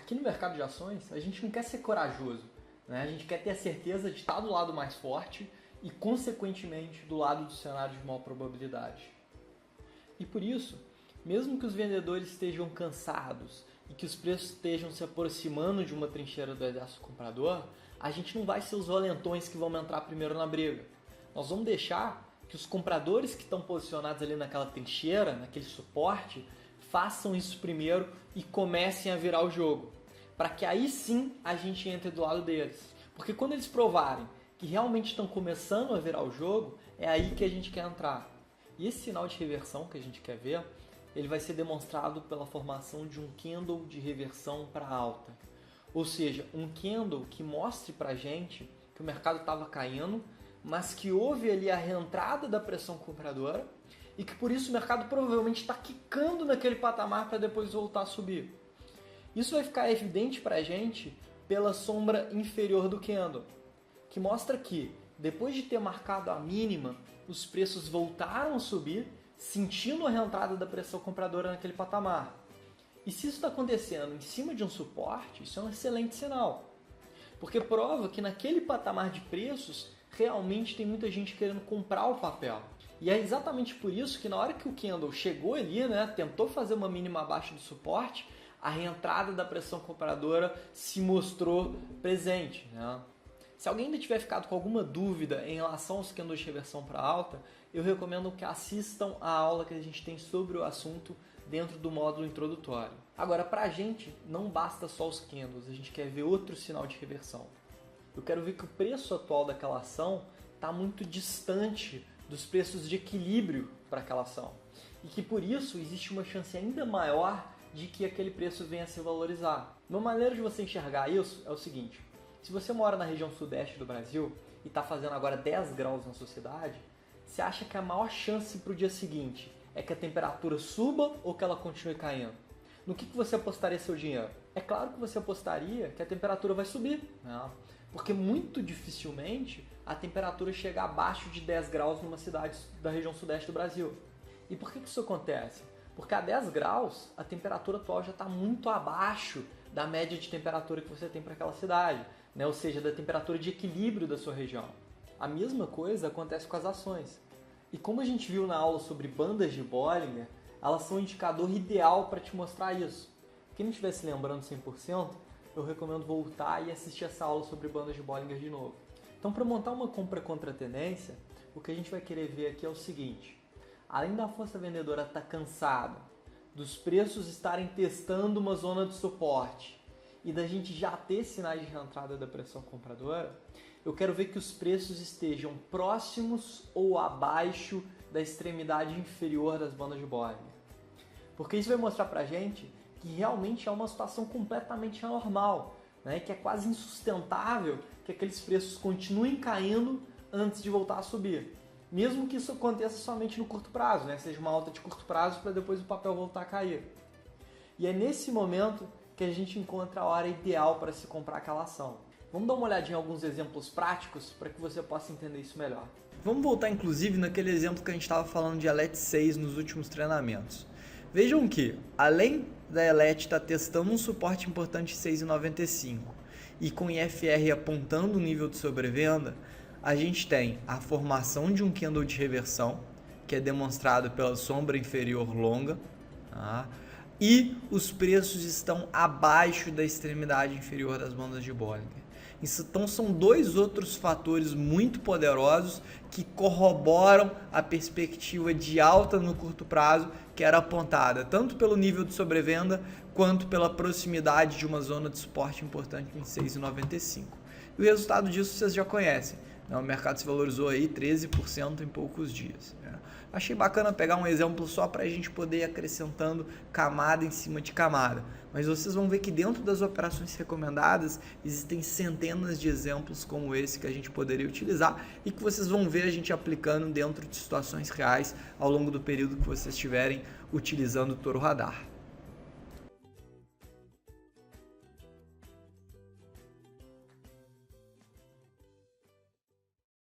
Aqui no mercado de ações, a gente não quer ser corajoso, né? A gente quer ter a certeza de estar do lado mais forte e, consequentemente, do lado do cenário de maior probabilidade. E por isso, mesmo que os vendedores estejam cansados e que os preços estejam se aproximando de uma trincheira do exército comprador, a gente não vai ser os valentões que vão entrar primeiro na briga. Nós vamos deixar que os compradores que estão posicionados ali naquela trincheira, naquele suporte, façam isso primeiro e comecem a virar o jogo, para que aí sim a gente entre do lado deles. Porque quando eles provarem que realmente estão começando a virar o jogo, é aí que a gente quer entrar. E esse sinal de reversão que a gente quer ver, ele vai ser demonstrado pela formação de um candle de reversão para alta. Ou seja, um candle que mostre para a gente que o mercado estava caindo, mas que houve ali a reentrada da pressão compradora e que por isso o mercado provavelmente está quicando naquele patamar para depois voltar a subir. Isso vai ficar evidente para a gente pela sombra inferior do candle, que mostra que depois de ter marcado a mínima, os preços voltaram a subir, sentindo a reentrada da pressão compradora naquele patamar. E se isso está acontecendo em cima de um suporte, isso é um excelente sinal, porque prova que naquele patamar de preços realmente tem muita gente querendo comprar o papel. E é exatamente por isso que na hora que o candle chegou ali, né, tentou fazer uma mínima abaixo do suporte, a reentrada da pressão compradora se mostrou presente, né? Se alguém ainda tiver ficado com alguma dúvida em relação aos candles de reversão para alta, eu recomendo que assistam a aula que a gente tem sobre o assunto dentro do módulo introdutório. Agora, para a gente, não basta só os candles, a gente quer ver outro sinal de reversão. Eu quero ver que o preço atual daquela ação está muito distante dos preços de equilíbrio para aquela ação. E que por isso existe uma chance ainda maior de que aquele preço venha a se valorizar. Uma maneira de você enxergar isso é o seguinte: se você mora na região sudeste do Brasil e está fazendo agora 10 graus na sua cidade, você acha que a maior chance para o dia seguinte é que a temperatura suba ou que ela continue caindo? No que você apostaria seu dinheiro? É claro que você apostaria que a temperatura vai subir, né? Porque muito dificilmente a temperatura chega abaixo de 10 graus numa cidade da região sudeste do Brasil. E por que isso acontece? Porque a 10 graus a temperatura atual já está muito abaixo da média de temperatura que você tem para aquela cidade, né? Ou seja, da temperatura de equilíbrio da sua região. A mesma coisa acontece com as ações. E como a gente viu na aula sobre bandas de Bollinger, elas são um indicador ideal para te mostrar isso. Quem não estiver se lembrando 100%, eu recomendo voltar e assistir essa aula sobre bandas de Bollinger de novo. Então, para montar uma compra contra a tendência, o que a gente vai querer ver aqui é o seguinte: além da força vendedora estar cansada, dos preços estarem testando uma zona de suporte e da gente já ter sinais de reentrada da pressão compradora, eu quero ver que os preços estejam próximos ou abaixo da extremidade inferior das bandas de Bollinger. Porque isso vai mostrar pra gente que realmente é uma situação completamente anormal, né? Que é quase insustentável que aqueles preços continuem caindo antes de voltar a subir. Mesmo que isso aconteça somente no curto prazo, né? Seja uma alta de curto prazo para depois o papel voltar a cair. E é nesse momento que a gente encontra a hora ideal para se comprar aquela ação. Vamos dar uma olhadinha em alguns exemplos práticos para que você possa entender isso melhor. Vamos voltar inclusive naquele exemplo que a gente estava falando de Elet 6 nos últimos treinamentos. Vejam que, além da Elet estar testando um suporte importante em 6,95 e com IFR apontando o nível de sobrevenda, a gente tem a formação de um candle de reversão, que é demonstrado pela sombra inferior longa, tá? E os preços estão abaixo da extremidade inferior das bandas de Bollinger. Então são dois outros fatores muito poderosos que corroboram a perspectiva de alta no curto prazo que era apontada tanto pelo nível de sobrevenda quanto pela proximidade de uma zona de suporte importante em 6,95. E o resultado disso vocês já conhecem. O mercado se valorizou aí 13% em poucos dias. Achei bacana pegar um exemplo só para a gente poder ir acrescentando camada em cima de camada. Mas vocês vão ver que dentro das operações recomendadas existem centenas de exemplos como esse que a gente poderia utilizar e que vocês vão ver a gente aplicando dentro de situações reais ao longo do período que vocês estiverem utilizando o Toro Radar.